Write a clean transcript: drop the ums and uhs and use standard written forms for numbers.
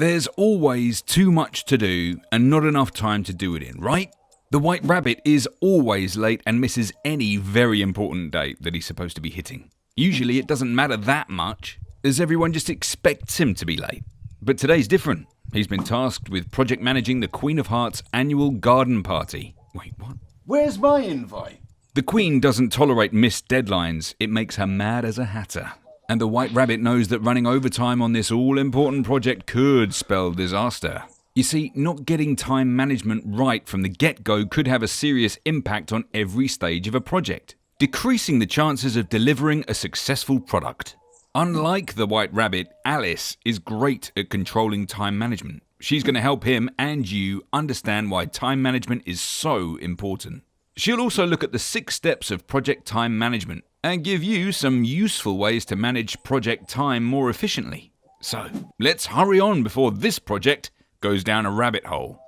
There's always too much to do and not enough time to do it in, right? The White Rabbit is always late and misses any very important date that he's supposed to be hitting. Usually it doesn't matter that much, as everyone just expects him to be late. But today's different. He's been tasked with project managing the Queen of Hearts' annual garden party. Wait, what? Where's my invite? The Queen doesn't tolerate missed deadlines. It makes her mad as a hatter. And the White Rabbit knows that running overtime on this all-important project could spell disaster. You see, not getting time management right from the get-go could have a serious impact on every stage of a project, decreasing the chances of delivering a successful product. Unlike the White Rabbit, Alice is great at controlling time management. She's going to help him and you understand why time management is so important. She'll also look at the 6 steps of project time management and give you some useful ways to manage project time more efficiently. So, let's hurry on before this project goes down a rabbit hole.